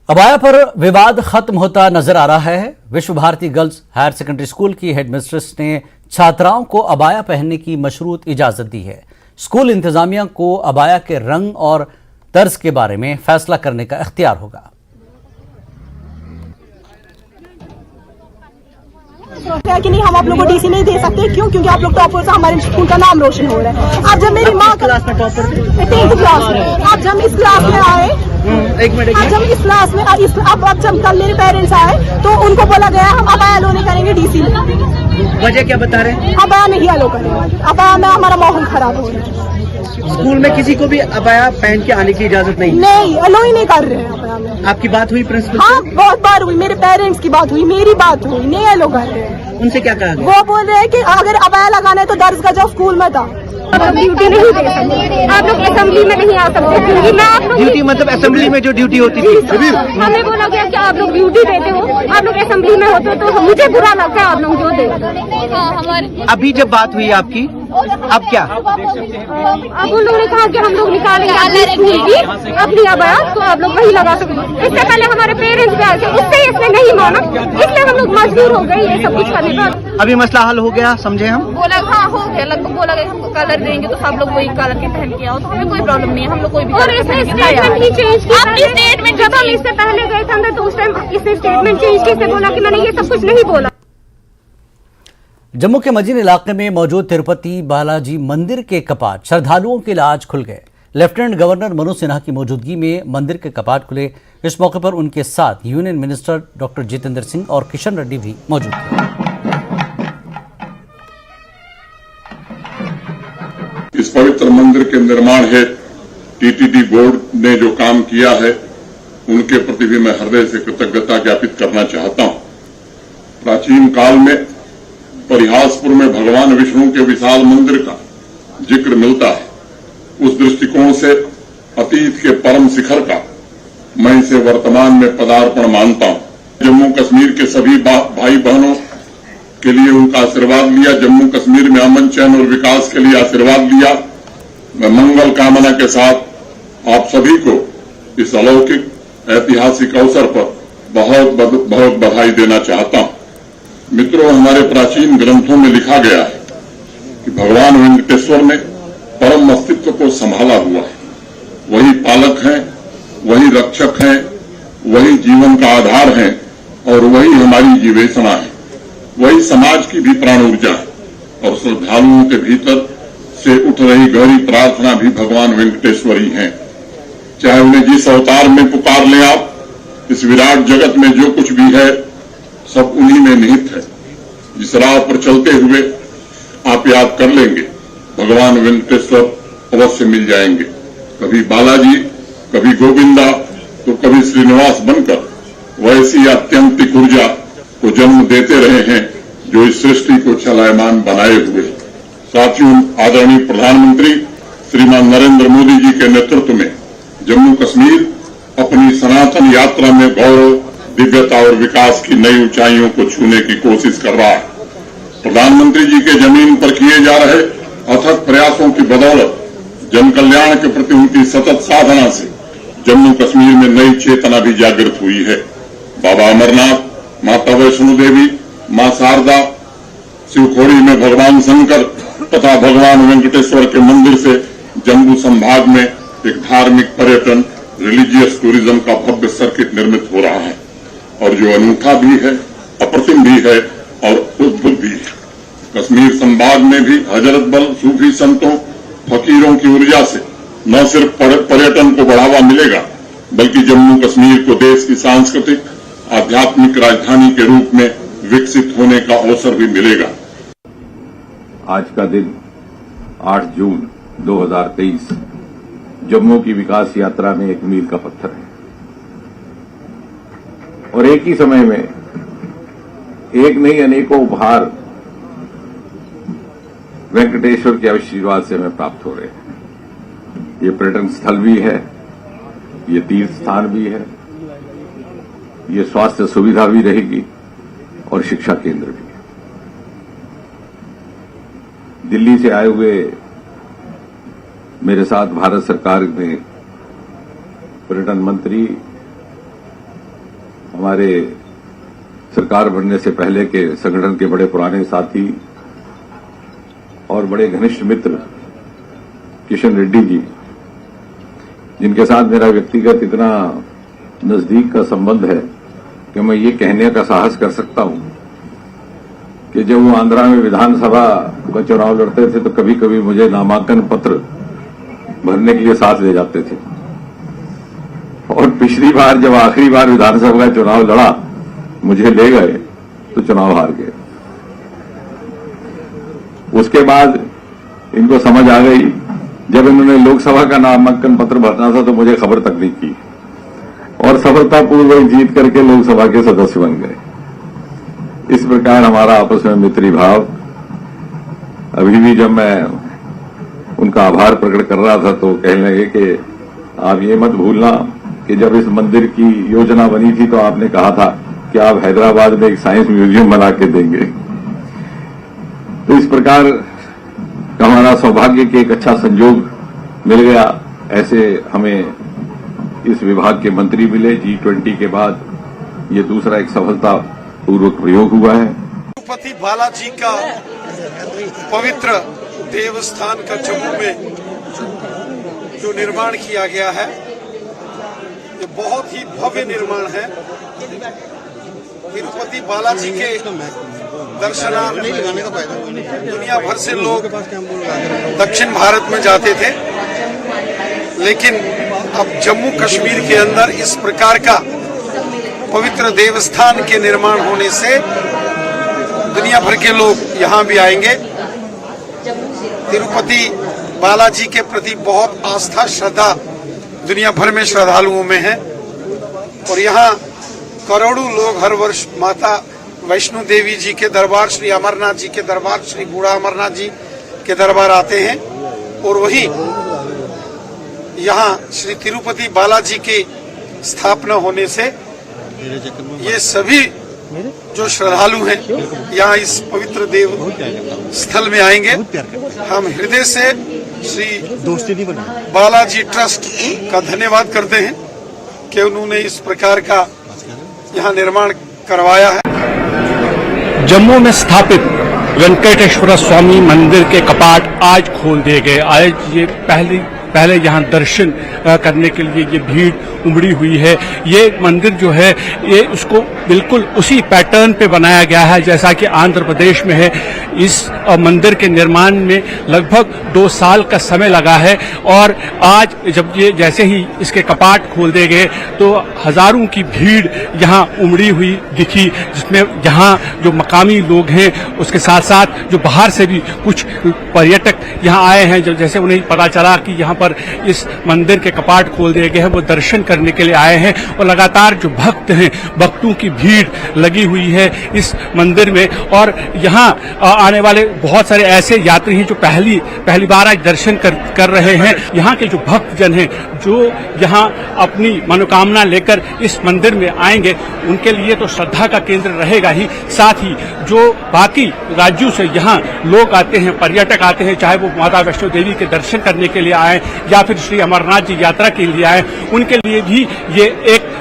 Abaya पर विवाद खत्म होता नजर आ रहा है। Vishwa Bharati girls higher secondary school की हेडमिस्ट्रेस ने छात्राओं को अबाया पहनने की मशरूत इजाजत दी है। स्कूल इंतजामिया को अबाया के रंग और तर्ज के बारे में फैसला करने का इख्तियार होगा। कि नहीं, हम आप लोगों को डीसी नहीं दे सकते। क्यों? क्योंकि आप लोग टॉपर से हमारे स्कूल का नाम रोशन हो रहा है। अब जब मेरी माँ क्लास में टॉपर 10th क्लास में, अब जब इस क्लास में आए, अब जब इस क्लास में अब जब कल मेरे पेरेंट्स आए तो उनको बोला गया हम अबाया अलो नहीं करेंगे डीसी में। वजह क्या बता रहे हैं? अबाया नहीं अलो करेंगे, अबाया में हमारा माहौल खराब हो रहा है। स्कूल में किसी को भी अबाया पहन के आने की इजाजत नहीं? नहीं, अलो ही नहीं कर रहे हैं अबाया में। आपकी बात हुई प्रिंसिपल? हाँ, बहुत बार हुई, मेरे पेरेंट्स की बात हुई, मेरी बात हुई, नहीं अलो कर रहे हैं। उनसे क्या कहा गया? वो बोल रहे हैं कि अगर अबाया लगाना है तो दर्ज का जो स्कूल में था। ड्यूटी नहीं दे सकते, आप लोग असेंबली में नहीं आ सकते क्योंकि मैं आप लोग ड्यूटी मतलब असेंबली में जो ड्यूटी होती थी। हमें बोला गया कि आप लोग ड्यूटी देते हो, आप लोग असेंबली में होते हो तो मुझे बुरा लगता है आप लोग जो दे। अभी जब बात हुई आपकी, अब क्या? अब उन लोगों ने कहा कि हम लोग निकालेंगे स्कूल की अपनी अबाया, तो आप लोग वही लगा सकते। इससे पहले हमारे पेरेंट्स भी आए थे, उससे इसने नहीं माना, इसलिए हम लोग मजबूर हो गए ये सब कुछ करने पर। अभी मसला हल हो गया, समझे हम? बोला हाँ हो गया, लगभग बोला गया हमको कलर देंगे तो सब लोग वही कलर के पहन के आओ, तो हमें कोई प्रॉब्लम नहीं है, हम लोग कोई भी। और इसने स्टेटमेंट ही चेंज किया। अपनी स्टेटमेंट जब हम इससे पहले गए थे अंदर तो उस टाइम इसने स्टेटमेंट चेंज की, इसने बोला कि मैंने ये सब कुछ नहीं बोला। जम्मू के मजीन इलाके में मौजूद तिरुपति बालाजी मंदिर के कपाट श्रद्धालुओं के लिए आज खुल गए। लेफ्टिनेंट गवर्नर मनोज सिन्हा की मौजूदगी में मंदिर के कपाट खुले। इस मौके पर उनके साथ union minister doctor Jitendra Singh और किशन रेड्डी भी मौजूद थे। इस पवित्र मंदिर के निर्माण हेतु टीटीडी बोर्ड ने जो काम किया है उनके प्रति भी मैं हृदय से कृतज्ञता ज्ञापित करना चाहता हूं। प्राचीन काल में परिहासपुर में भगवान विष्णु के विशाल मंदिर का जिक्र मिलता है। उस दृष्टिकोण से अतीत के परम शिखर का मैं इसे वर्तमान में पदार्पण मानता हूं। जम्मू कश्मीर के सभी भाई बहनों के लिए उनका आशीर्वाद लिया, जम्मू कश्मीर में अमन चैन और विकास के लिए आशीर्वाद लिया। मैं मंगल कामना के साथ आप सभी को इस अलौकिक ऐतिहासिक अवसर पर बहुत बहुत बधाई देना चाहता हूं। मित्रों, हमारे प्राचीन ग्रंथों में लिखा गया है कि भगवान वेंकटेश्वर ने परम अस्तित्व को संभाला हुआ है। वही पालक हैं, वही रक्षक हैं, वही जीवन का आधार हैं और वही हमारी जीवेशना है। वही समाज की भी प्राण ऊर्जा है और श्रद्धालुओं के भीतर से उठ रही गहरी प्रार्थना भी भगवान वेंकटेश्वर ही है। चाहे उन्हें जिस अवतार में पुकार लें आप, इस विराट जगत में जो कुछ भी है सब उन्हीं में निहित है। जिस राह पर चलते हुए आप याद कर लेंगे, भगवान वेंकटेश्वर अवश्य मिल जाएंगे। कभी बालाजी, कभी गोविंदा तो कभी श्रीनिवास बनकर वैसी आत्यंतिक ऊर्जा को जन्म देते रहे हैं जो इस सृष्टि को चलायमान बनाए हुए। साथियों, आदरणीय प्रधानमंत्री श्रीमान नरेंद्र मोदी जी के नेतृत्व में जम्मू कश्मीर अपनी सनातन यात्रा में गौरव, दिव्यता और विकास की नई ऊंचाइयों को छूने की कोशिश कर रहा है। प्रधानमंत्री जी के जमीन पर किए जा रहे अथक प्रयासों की बदौलत जन कल्याण के प्रति उनकी सतत साधना से जम्मू कश्मीर में नई चेतना भी जागृत हुई है। बाबा अमरनाथ, माता वैष्णो देवी, मां शारदा, शिवखोड़ी में भगवान शंकर तथा भगवान वेंकटेश्वर के मंदिर से जम्मू संभाग में एक धार्मिक पर्यटन, रिलीजियस टूरिज्म का भव्य सर्किट निर्मित हो रहा है और जो अनूठा भी है, अप्रतिम भी है और अद्भुत भी है। कश्मीर संभाग में भी हजरत बल सूफी संतों, फकीरों की ऊर्जा से न सिर्फ पर्यटन को बढ़ावा मिलेगा बल्कि जम्मू कश्मीर को देश की सांस्कृतिक आध्यात्मिक राजधानी के रूप में विकसित होने का अवसर भी मिलेगा। आज का दिन 8 जून 2023 जम्मू की विकास यात्रा में एक मील का पत्थर है और एक ही समय में एक नहीं अनेकों उपहार वेंकटेश्वर के आशीर्वाद से हमें प्राप्त हो रहे हैं। ये पर्यटन स्थल भी है, ये तीर्थ स्थान भी है, ये स्वास्थ्य सुविधा भी रहेगी और शिक्षा केंद्र भी है। दिल्ली से आए हुए मेरे साथ भारत सरकार में पर्यटन मंत्री हमारे सरकार बनने से पहले के संगठन के बड़े पुराने साथी और बड़े घनिष्ठ मित्र किशन रेड्डी जी, जिनके साथ मेरा व्यक्तिगत इतना नजदीक का संबंध है कि मैं ये कहने का साहस कर सकता हूं कि जब वो आंध्रा में विधानसभा का चुनाव लड़ते थे तो कभी कभी मुझे नामांकन पत्र भरने के लिए साथ ले जाते थे, और पिछली बार जब आखिरी बार विधानसभा का चुनाव लड़ा मुझे ले गए तो चुनाव हार गए। उसके बाद इनको समझ आ गई, जब इन्होंने लोकसभा का नामांकन पत्र भरना था तो मुझे खबर तक नहीं की और सफलतापूर्वक जीत करके लोकसभा के सदस्य बन गए। इस प्रकार हमारा आपस में मित्री भाव, अभी भी जब मैं उनका आभार प्रकट कर रहा था तो कहने लगे कि आप ये मत भूलना कि जब इस मंदिर की योजना बनी थी तो आपने कहा था कि आप हैदराबाद में एक साइंस म्यूजियम बना के देंगे। तो इस प्रकार का हमारा सौभाग्य कि एक अच्छा संयोग मिल गया। ऐसे हमें इस विभाग के मंत्री मिले। G20 के बाद ये दूसरा एक सफलतापूर्वक प्रयोग हुआ है। तिरुपति बालाजी का पवित्र देवस्थान का जम्मू में जो निर्माण किया गया है, ये बहुत ही भव्य निर्माण है। तिरुपति बालाजी के दर्शनार्थ दुनिया भर से लोग दक्षिण भारत में जाते थे, लेकिन अब जम्मू कश्मीर के अंदर इस प्रकार का पवित्र देवस्थान के निर्माण होने से दुनिया भर के लोग यहाँ भी आएंगे। तिरुपति बालाजी के प्रति बहुत आस्था श्रद्धा दुनिया भर में श्रद्धालुओं में है और यहाँ करोड़ों लोग हर वर्ष माता वैष्णो देवी जी के दरबार, श्री अमरनाथ जी के दरबार, श्री बूढ़ा अमरनाथ जी के दरबार आते हैं। और वहीं यहाँ श्री तिरुपति बालाजी की स्थापना होने से ये सभी जो श्रद्धालु हैं यहाँ इस पवित्र देव स्थल में आएंगे। हम हृदय से श्री बालाजी ट्रस्ट का धन्यवाद करते हैं कि उन्होंने इस प्रकार का यहाँ निर्माण करवाया है। जम्मू में स्थापित वेंकटेश्वर स्वामी मंदिर के कपाट आज खोल दिए गए। आज ये पहले यहाँ दर्शन करने के लिए ये भीड़ उमड़ी हुई है। ये मंदिर जो है ये उसको बिल्कुल उसी पैटर्न पे बनाया गया है जैसा कि आंध्र प्रदेश में है। इस मंदिर के निर्माण में लगभग 2 साल का समय लगा है और आज जब ये जैसे ही इसके कपाट खोल दिए गए तो हजारों की भीड़ यहाँ उमड़ी हुई दिखी, जिसमें यहाँ जो मकामी लोग हैं उसके साथ साथ जो बाहर से भी कुछ पर्यटक यहाँ आए हैं। जैसे उन्हें पता चला कि यहाँ पर इस मंदिर के कपाट खोल दिए गए हैं, वो दर्शन करने के लिए आए हैं और लगातार जो भक्त हैं, भक्तों की भीड़ लगी हुई है इस मंदिर में। और यहाँ आने वाले बहुत सारे ऐसे यात्री हैं जो पहली बार आज दर्शन कर रहे हैं। यहाँ के जो भक्तजन हैं जो यहाँ अपनी मनोकामना लेकर इस मंदिर में आएंगे, उनके लिए तो श्रद्धा का केंद्र रहेगा ही, साथ ही जो बाकी राज्यों से यहाँ लोग आते हैं, पर्यटक आते हैं, चाहे वो माता वैष्णो देवी के दर्शन करने के लिए आए या फिर श्री अमरनाथ जी यात्रा के लिए आए, उनके लिए भी ये एक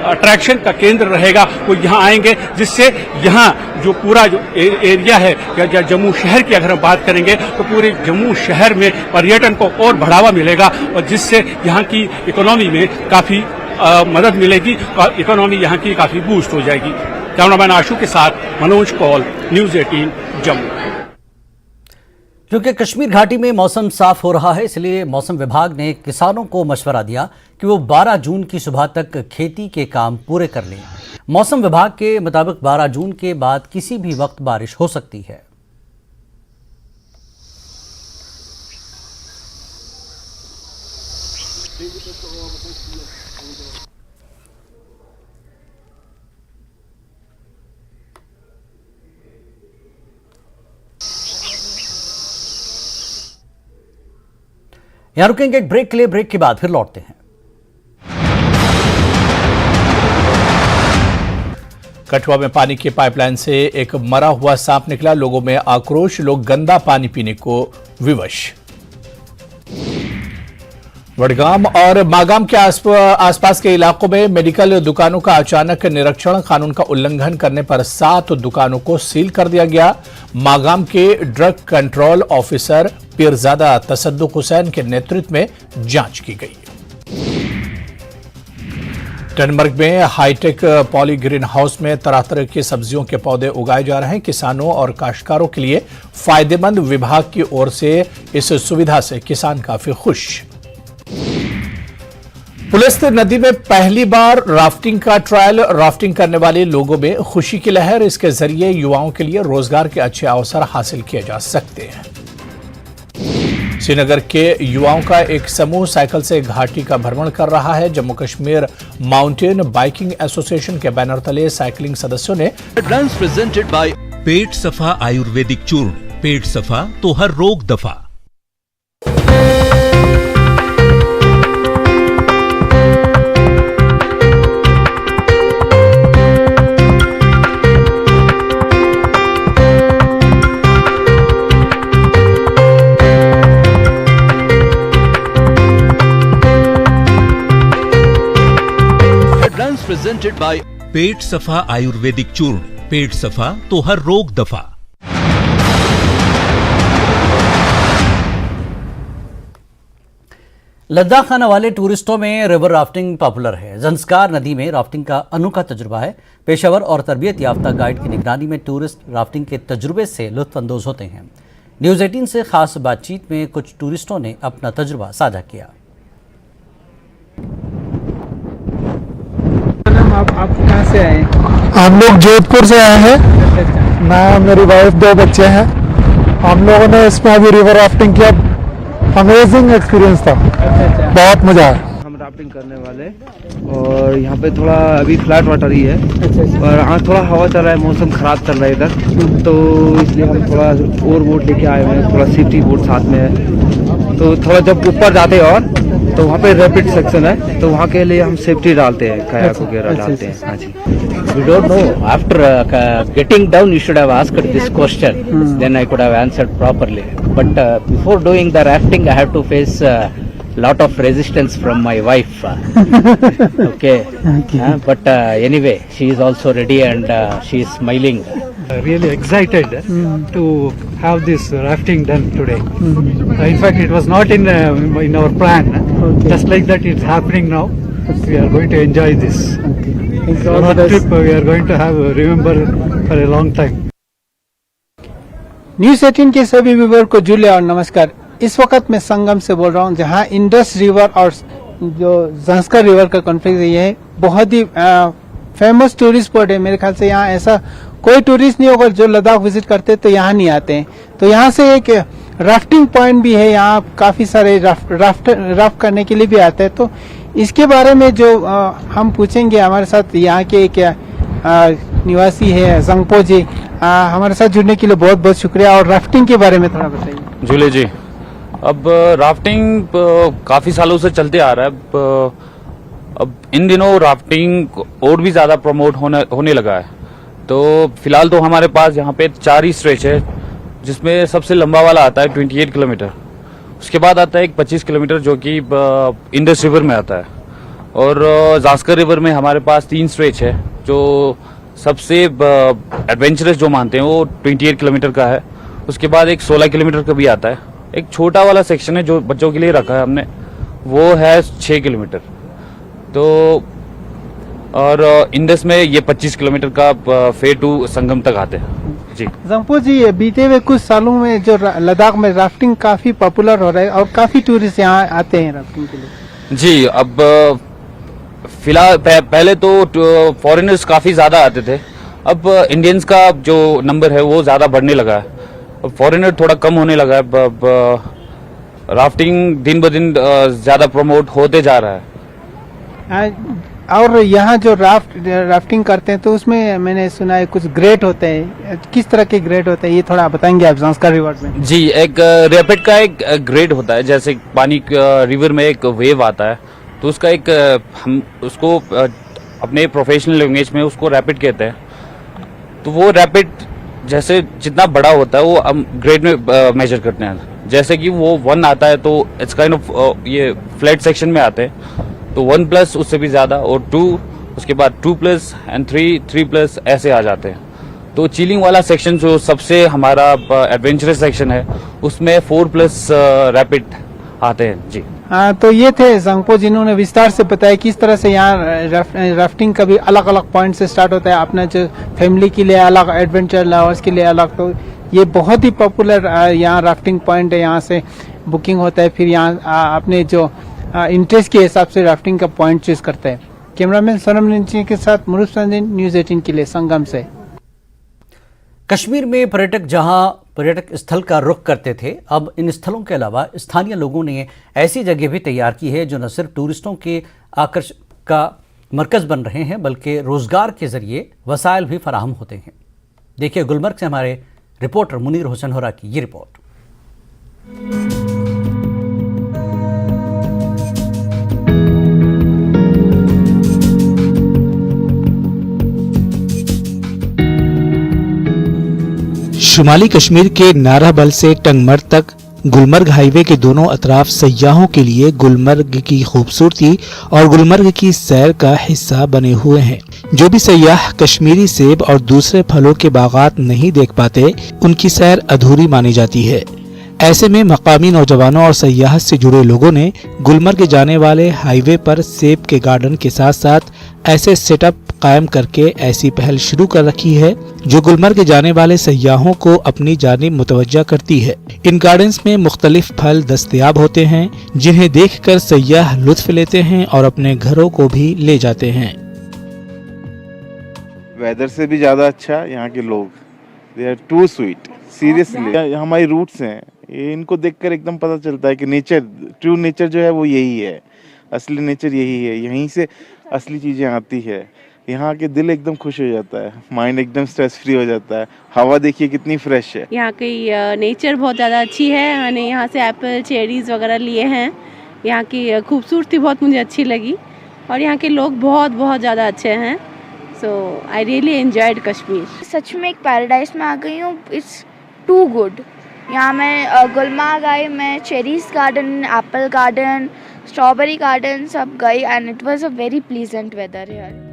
अट्रैक्शन का केंद्र रहेगा। वो यहाँ आएंगे, जिससे यहाँ जो पूरा जो एरिया है या जम्मू शहर की अगर हम बात करेंगे तो पूरे जम्मू शहर में पर्यटन को और बढ़ावा मिलेगा और जिससे यहाँ की इकोनॉमी में काफी मदद मिलेगी, इकोनॉमी यहाँ की काफी बूस्ट हो जाएगी। कैमरामैन आशु के साथ मनोज कौल, न्यूज 18 जम्मू। क्योंकि कश्मीर घाटी में मौसम साफ हो रहा है, इसलिए मौसम विभाग ने किसानों को मशवरा दिया कि वो 12 जून की सुबह तक खेती के काम पूरे कर लें। मौसम विभाग के मुताबिक 12 जून के बाद किसी भी वक्त बारिश हो सकती है। यहां रुकेंगे एक ब्रेक के लिए, ब्रेक के बाद फिर लौटते हैं। कठुआ में पानी की पाइपलाइन से एक मरा हुआ सांप निकला, लोगों में आक्रोश, लोग गंदा पानी पीने को विवश। वडगाम और मागाम के आसपास के इलाकों में मेडिकल दुकानों का अचानक निरीक्षण, कानून का उल्लंघन करने पर 7 दुकानों को सील कर दिया गया। मागाम के drug control officer Peerzada Tasaduq Hussain के नेतृत्व में जांच की गई। टनबर्ग में हाईटेक पॉली ग्रीन हाउस में तरह तरह की सब्जियों के पौधे उगाए जा रहे हैं। किसानों और काश्तकारों के लिए फायदेमंद। विभाग की ओर से इस सुविधा से किसान काफी खुश। पुलिस नदी में पहली बार राफ्टिंग का ट्रायल, राफ्टिंग करने वाले लोगों में खुशी की लहर। इसके जरिए युवाओं के लिए रोजगार के अच्छे अवसर हासिल किए जा सकते हैं। श्रीनगर के युवाओं का एक समूह साइकिल से घाटी का भ्रमण कर रहा है। Jammu Kashmir mountain biking association के बैनर तले साइकिलिंग सदस्यों ने हेडलाइंस प्रेजेंटेड बाय पेट सफा आयुर्वेदिक चूर्ण। पेट सफा तो हर रोग दफा। प्रेजेंटेड बाय पेट सफा आयुर्वेदिक चूर्ण। पेट सफा तो हर रोग दफा। लद्दाख आने वाले टूरिस्टों में रिवर राफ्टिंग पॉपुलर है। ज़ंस्कार नदी में राफ्टिंग का अनोखा तजुर्बा है। पेशेवर और तरबियत याफ्ता गाइड की निगरानी में टूरिस्ट राफ्टिंग के तजुर्बे से लुत्फ अंदोज होते हैं। न्यूज़ 18 से खास बातचीत में कुछ टूरिस्टों ने अपना तजुर्बा साझा किया। आप कहाँ से आए? हम लोग जोधपुर से आए हैं। मैं, मेरी वाइफ, 2 बच्चे हैं। हम लोगों ने इसमें अभी रिवर राफ्टिंग किया। अमेजिंग एक्सपीरियंस था। बहुत मजा आया। हम राफ्टिंग करने वाले और यहाँ पे थोड़ा अभी फ्लैट वाटर ही है और हाँ थोड़ा हवा चल रहा है, मौसम खराब चल रहा है इधर, तो इसलिए हम थोड़ा और बोट लेके आए हुए हैं। थोड़ा सेफ्टी बोट साथ में है, तो थोड़ा जब ऊपर जाते हैं और तो वहाँ पे रैपिड सेक्शन है, तो वहाँ के लिए हम सेफ्टी डालते हैं, कायाक वगैरह डालते हैं। हाँ जी। We don't know. After getting down, you should have asked this question. Then I could have answered properly. But before doing the rafting, I have to face lot of resistance from my wife. Okay. But anyway, she is also ready and she is smiling. Really excited to have this rafting done today. In fact, it was not in our plan. Just like that, it's happening now. We are going to enjoy this. One trip we are going to have remember for a long time. News 18 के सभी viewer को जुले और नमस्कार। इस वक्त मैं संगम से बोल रहा हूँ, जहाँ इंडस रिवर और जो ज़ंस्कार रिवर का कॉन्फ्लिक्ट है, ये बहुत ही फेमस टूरिस्ट स्पॉट है। मेरे ख्याल से यहाँ ऐसा कोई टूरिस्ट नहीं होगा जो लद्दाख विजिट करते तो यहाँ नहीं आते हैं। तो यहाँ से एक राफ्टिंग पॉइंट भी है, यहाँ काफी सारे राफ्ट करने के लिए भी आते हैं। तो इसके बारे में जो हम पूछेंगे, हमारे साथ यहाँ के एक निवासी है जंगपो जी। हमारे साथ जुड़ने के लिए बहुत बहुत शुक्रिया। और राफ्टिंग के बारे में थोड़ा बताइए। झूले जी, अब राफ्टिंग काफी सालों से चलते आ रहा है। अब इन दिनों राफ्टिंग और भी ज्यादा प्रमोट होने लगा है। तो फिलहाल तो हमारे पास यहाँ पे 4 ही स्ट्रेच है, जिसमें सबसे लंबा वाला आता है 28 किलोमीटर। उसके बाद आता है एक 25 किलोमीटर जो कि इंडस रिवर में आता है। और ज़ास्कर रिवर में हमारे पास 3 स्ट्रेच है, जो सबसे एडवेंचरस जो मानते हैं वो 28 किलोमीटर का है। उसके बाद एक 16 किलोमीटर का भी आता है। एक छोटा वाला सेक्शन है जो बच्चों के लिए रखा है हमने, वो है 6 किलोमीटर। तो और इंडस में ये 25 किलोमीटर का फे टू संगम तक आते हैं। जी जंगपो जी, बीते हुए कुछ सालों में जो लद्दाख में राफ्टिंग काफी पॉपुलर हो रहा है और काफी टूरिस्ट यहाँ आते हैं राफ्टिंग के लिए। जी, अब फिलहाल पहले तो फॉरेनर्स काफी ज्यादा आते थे। अब इंडियंस का जो नंबर है वो ज्यादा बढ़ने लगा है। अब फॉरेनर थोड़ा कम होने लगा है। अब राफ्टिंग दिन ब दिन ज्यादा प्रमोट होते जा रहा है। और यहाँ जो राफ्टिंग करते हैं तो उसमें मैंने सुना है कुछ ग्रेड होते हैं। किस तरह के ग्रेड होते हैं ये थोड़ा बताएंगे आप ज़ंस्कार रिवर में? जी, एक रैपिड का एक ग्रेड होता है। जैसे पानी रिवर में एक वेव आता है, तो उसका एक हम उसको अपने प्रोफेशनल लैंग्वेज में उसको रैपिड कहते हैं। तो वो रैपिड जैसे जितना बड़ा होता है वो हम ग्रेड में मेजर करते हैं। जैसे कि वो 1 आता है तो इट्स काइंड ऑफ ये फ्लैट सेक्शन में आते हैं, तो 1+ उससे भी ज्यादा, और 2 उसके बाद 2+ एंड 3+ ऐसे आ जाते हैं। तो चिलिंग वाला सेक्शन जो सबसे हमारा एडवेंचरस सेक्शन है उसमें 4+ रैपिड आते हैं जी। हाँ, तो ये थे जंगपो जिन्होंने विस्तार से बताया किस तरह से यहाँ राफ्टिंग का भी अलग अलग पॉइंट से स्टार्ट होता है, अपना जो फैमिली के लिए अलग, एडवेंचर लवर्स के लिए अलग। तो ये बहुत ही पॉपुलर यहाँ राफ्टिंग पॉइंट है, यहाँ से बुकिंग होता है, फिर यहाँ अपने जो इंटरेस्ट के हिसाब से राफ्टिंग का पॉइंट चूज करते हैं। कैमरामैन सोनम निंची के साथ मुरुफ संदीन, न्यूज 18 के लिए संगम से। कश्मीर में पर्यटक जहां पर्यटक स्थल का रुख करते थे, अब इन स्थलों के अलावा स्थानीय लोगों ने ऐसी जगह भी तैयार की है जो न सिर्फ टूरिस्टों के आकर्षण का मरकज बन रहे हैं बल्कि रोजगार के जरिए वसाइल भी फराहम होते हैं। देखिए गुलमर्ग से हमारे रिपोर्टर मुनीर हुसैन होरा की ये रिपोर्ट। शुमाली कश्मीर के नाराबल से टंगमर तक गुलमर्ग हाईवे के दोनों अतराफ सयाहों के लिए गुलमर्ग की खूबसूरती और गुलमर्ग की सैर का हिस्सा बने हुए हैं। जो भी सयाह कश्मीरी सेब और दूसरे फलों के बागात नहीं देख पाते, उनकी सैर अधूरी मानी जाती है। ऐसे में मकामी नौजवानों और सयाहत से जुड़े लोगों ने गुलमर्ग जाने वाले हाईवे पर सेब के गार्डन के साथ साथ ऐसे सेटअप कायम करके ऐसी पहल शुरू कर रखी है जो गुलमर्ग जाने वाले सयाहों को अपनी जानिब मुतवज्जा करती है। इन गार्डन्स में मुख्तलिफ फल दस्तयाब होते हैं जिन्हें देखकर सयाह लुत्फ लेते हैं और अपने घरों को भी ले जाते हैं। वेदर से भी ज्यादा अच्छा यहाँ के लोग, they are too sweet seriously. हमारी रूट्स हैं, इनको देखकर एकदम पता चलता है कि नेचर, ट्रू नेचर जो है वो यही है, असली नेचर यही है, यहीं से असली चीजें आती है। यहाँ के दिल एकदम खुश हो जाता है, माइंड एकदम स्ट्रेस फ्री हो जाता है। हवा देखिए कितनी फ्रेश है। यहाँ की नेचर बहुत ज़्यादा अच्छी है। मैंने यहाँ से एप्पल, चेरीज वगैरह लिए हैं। यहाँ की खूबसूरती बहुत मुझे अच्छी लगी और यहाँ के लोग बहुत ज़्यादा अच्छे हैं। So I really enjoyed Kashmir. सच में एक पैराडाइज में आ गई हूँ। It's too good. यहाँ मैं गुलमर्ग आई, मैं cherries garden, apple garden, strawberry garden सब गई and it was a very pleasant weather here.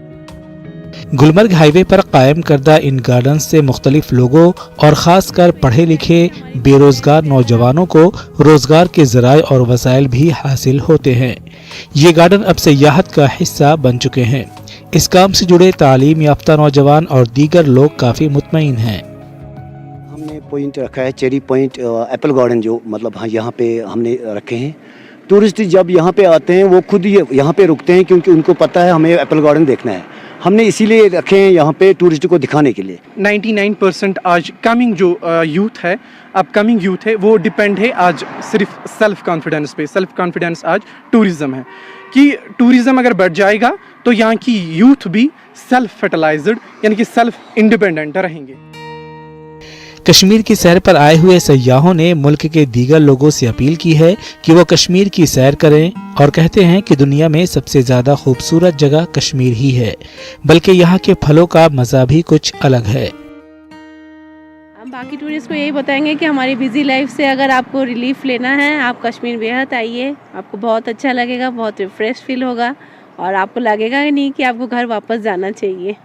Gulmarg highway पर कायम करदा इन गार्डन से मुख्तलिफ लोगों और खासकर पढ़े लिखे बेरोजगार नौजवानों को रोजगार के ज़राए और वसाइल भी हासिल होते हैं। ये गार्डन अब सयाहत का हिस्सा बन चुके हैं। इस काम से जुड़े तालीम याफ्ता नौजवान और दीगर लोग काफ़ी मुतमईन हैं। हमने पॉइंट रखा है चेरी पॉइंट, एप्पल गार्डन जो मतलब हाँ यहाँ पे हमने रखे हैं। टूरिस्ट जब यहाँ पे आते हैं वो खुद यहाँ पे रुकते हैं क्योंकि उनको पता है हमें एप्पल गार्डन देखना है। हमने इसीलिए रखे हैं यहाँ पे टूरिस्ट को दिखाने के लिए। 99% आज कमिंग जो यूथ है, अपकमिंग यूथ है, वो डिपेंड है आज सिर्फ सेल्फ कॉन्फिडेंस पे। सेल्फ कॉन्फिडेंस आज टूरिज्म है कि टूरिज्म अगर बढ़ जाएगा तो यहाँ की यूथ भी सेल्फ फर्टिलाइज्ड यानी कि सेल्फ इंडिपेंडेंट रहेंगे। कश्मीर की सैर पर आए हुए सयाहों ने मुल्क के दीगर लोगों से अपील की है कि वो कश्मीर की सैर करें और कहते हैं कि दुनिया में सबसे ज्यादा खूबसूरत जगह कश्मीर ही है, बल्कि यहाँ के फलों का मजा भी कुछ अलग है। हम बाकी टूरिस्ट को यही बताएंगे कि हमारी बिजी लाइफ से अगर आपको रिलीफ लेना है, आप कश्मीर बेहद आइए। आपको बहुत अच्छा लगेगा, बहुत रिफ्रेश फील होगा और आपको लगेगा नहीं कि आपको घर वापस जाना चाहिए।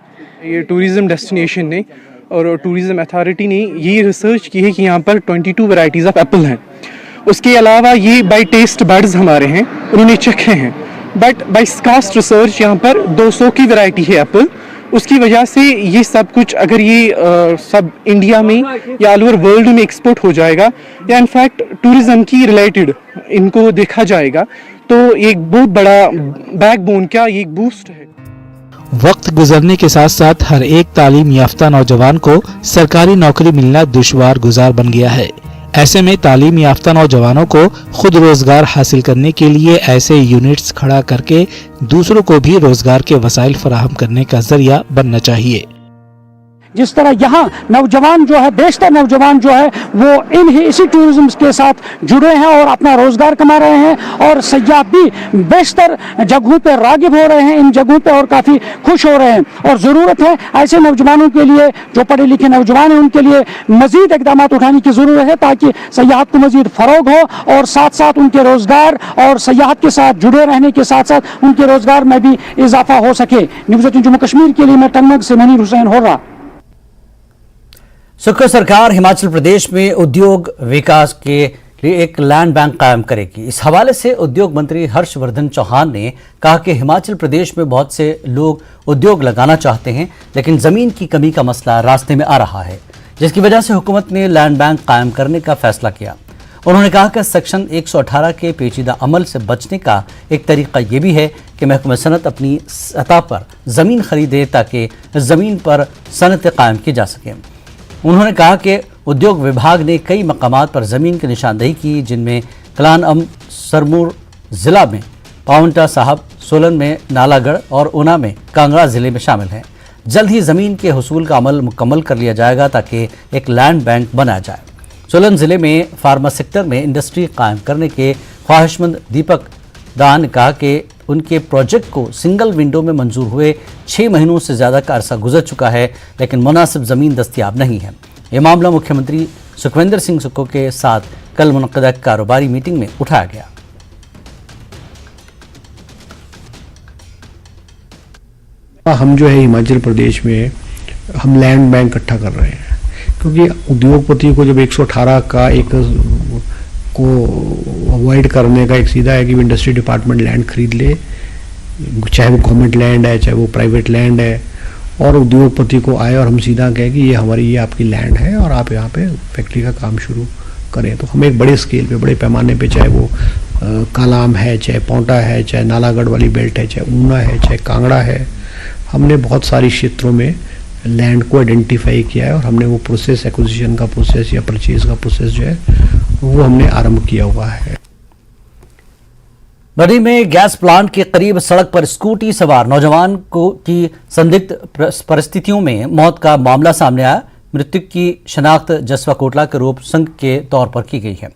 ये टूरिज्म डेस्टिनेशन ने और टूरिज्म अथॉरिटी ने ये रिसर्च की है कि यहाँ पर 22 वैरायटीज़ ऑफ एप्पल हैं। उसके अलावा ये बाय टेस्ट बर्ड्स हमारे हैं, उन्होंने चखे हैं, बट बाय कास्ट रिसर्च यहाँ पर 200 की वैरायटी है एप्पल। उसकी वजह से ये सब कुछ अगर ये सब इंडिया में या ऑल ओवर वर्ल्ड में एक्सपोर्ट हो जाएगा या इनफैक्ट टूरिज्म की रिलेटेड इनको देखा जाएगा तो एक बहुत बड़ा बैकबोन क्या ये एक बूस्ट है। वक्त गुजरने के साथ साथ हर एक तालीम याफ्ता नौजवान को सरकारी नौकरी मिलना दुश्वार गुजार बन गया है। ऐसे में तालीम याफ्ता नौजवानों को खुद रोजगार हासिल करने के लिए ऐसे यूनिट्स खड़ा करके दूसरों को भी रोजगार के वसाइल फराहम करने का जरिया बनना चाहिए। जिस तरह यहाँ नौजवान जो है, बेशतर नौजवान जो है वो इसी टूरिज्म के साथ जुड़े हैं और अपना रोजगार कमा रहे हैं और सयाह भी बेशतर जगहों पे रागिब हो रहे हैं, इन जगहों पे, और काफ़ी खुश हो रहे हैं। और ज़रूरत है ऐसे नौजवानों के लिए, जो पढ़े लिखे नौजवान हैं, उनके लिए मज़ीद इक़दाम उठाने की ज़रूरत है ताकि सयाहत को मज़ीद फ़रोग हो और साथ साथ उनके रोज़गार और सयाहत के साथ जुड़े रहने के साथ साथ उनके रोज़गार में भी इजाफा हो सके। न्यूज़ 18 जम्मू कश्मीर के लिए मैं टंगमग से मनीर हुसैन हो रहा। सुख सरकार हिमाचल प्रदेश में उद्योग विकास के लिए एक लैंड बैंक कायम करेगी। इस हवाले से उद्योग मंत्री हर्षवर्धन चौहान ने कहा कि हिमाचल प्रदेश में बहुत से लोग उद्योग लगाना चाहते हैं, लेकिन जमीन की कमी का मसला रास्ते में आ रहा है, जिसकी वजह से हुकूमत ने लैंड बैंक कायम करने का फैसला किया। उन्होंने कहा कि सेक्शन 118 के पेचीदा अमल से बचने का एक तरीका यह भी है कि महकमा सनत अपनी सतह पर ज़मीन खरीदे ताकि ज़मीन पर सनतें कायम की जा सकें। उन्होंने कहा कि उद्योग विभाग ने कई मकामात पर ज़मीन की निशानदेही की, जिनमें कलानअम सरमूर ज़िला में पावंटा साहब, सोलन में नालागढ़ और ऊना में कांगड़ा ज़िले में शामिल हैं। जल्द ही ज़मीन के हुसूल का अमल मुकम्मल कर लिया जाएगा ताकि एक लैंड बैंक बनाया जाए। सोलन ज़िले में फार्मा सेक्टर में इंडस्ट्री कायम करने के ख्वाहिशमंद दीपक दान ने कहा कि उनके प्रोजेक्ट को सिंगल विंडो में मंजूर हुए 6 महीनों से ज़्यादा का अरसा गुजर चुका है, लेकिन मुनासिब ज़मीन दस्तियाब नहीं है। यह मामला मुख्यमंत्री सुखविंदर सिंह सुक्खू के साथ कल मुनक़दा कारोबारी मीटिंग में उठाया गया। हम जो है हिमाचल प्रदेश में हम लैंड बैंक इकट्ठा कर रहे हैं, क्योंकि उद्योगपति को जब 118 का एक को अवॉइड करने का एक सीधा है कि इंडस्ट्री डिपार्टमेंट लैंड खरीद ले, चाहे वो गवर्नमेंट लैंड है चाहे वो प्राइवेट लैंड है, और उद्योगपति को आए और हम सीधा कहें कि ये आपकी लैंड है और आप यहाँ पे फैक्ट्री का काम शुरू करें। तो हम एक बड़े स्केल पे, बड़े पैमाने पे, चाहे वो कालाम है, चाहे पावंटा है, चाहे नालागढ़ वाली बेल्ट है, चाहे ऊना है, चाहे कांगड़ा है, हमने बहुत सारी क्षेत्रों में लैंड को आइडेंटिफाई किया है और हमने वो प्रोसेस, एक्विजिशन का प्रोसेस या परचेज का प्रोसेस जो है वो हमने आरंभ किया हुआ है। बद्दी में गैस प्लांट के करीब सड़क पर स्कूटी सवार नौजवान की संदिग्ध परिस्थितियों में मौत का मामला सामने आया। मृतक की शनाख्त जसवा कोटला के रूप सिंह के तौर पर की गई है।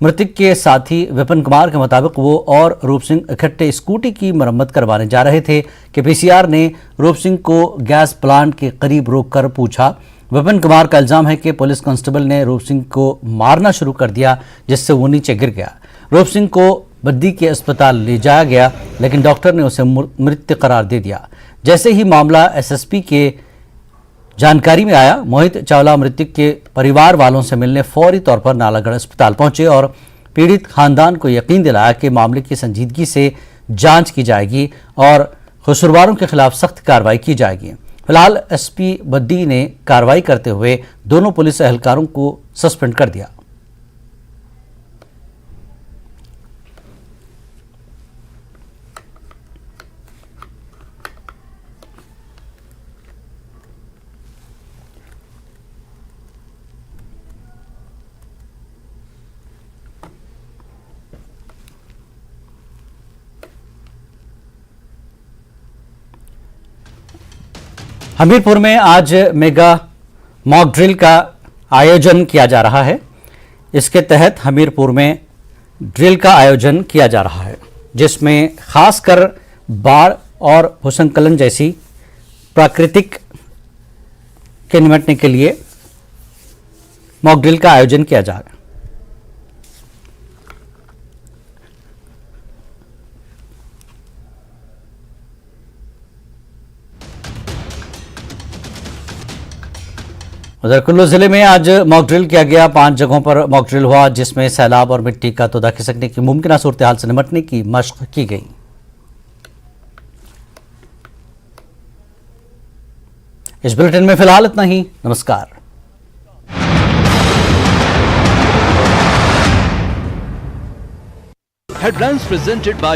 मृतक के साथी विपिन कुमार के मुताबिक वो और रूप सिंह इकट्ठे स्कूटी की मरम्मत करवाने जा रहे थे कि पीसीआर ने रूप सिंह को गैस प्लांट के करीब रोककर पूछा। विपिन कुमार का इल्जाम है कि पुलिस कांस्टेबल ने रूप सिंह को मारना शुरू कर दिया, जिससे वो नीचे गिर गया। रूप सिंह को बद्दी के अस्पताल ले जाया गया, लेकिन डॉक्टर ने उसे मृत करार दे दिया। जैसे ही मामला एसएसपी के जानकारी में आया, मोहित चावला मृतक के परिवार वालों से मिलने फौरी तौर पर नालागढ़ अस्पताल पहुंचे और पीड़ित खानदान को यकीन दिलाया कि मामले की संजीदगी से जांच की जाएगी और कसूरवारों के खिलाफ सख्त कार्रवाई की जाएगी। फिलहाल एसपी बद्दी ने कार्रवाई करते हुए दोनों पुलिस एहलकारों को सस्पेंड कर दिया। हमीरपुर में आज मेगा मॉक ड्रिल का आयोजन किया जा रहा है। इसके तहत हमीरपुर में ड्रिल का आयोजन किया जा रहा है, जिसमें खासकर बाढ़ और भूस्खलन जैसी प्राकृतिक के निपटने के लिए मॉक ड्रिल का आयोजन किया जा रहा है। उधर कुल्लू जिले में आज मॉक ड्रिल किया गया। 5 जगहों पर मॉक ड्रिल हुआ, जिसमें सैलाब और मिट्टी का तोदा खिसकने की मुमकिन सूरत हाल से निपटने की मशक की गई। इस बुलेटिन में फिलहाल इतना ही। नमस्कार। Headlines presented by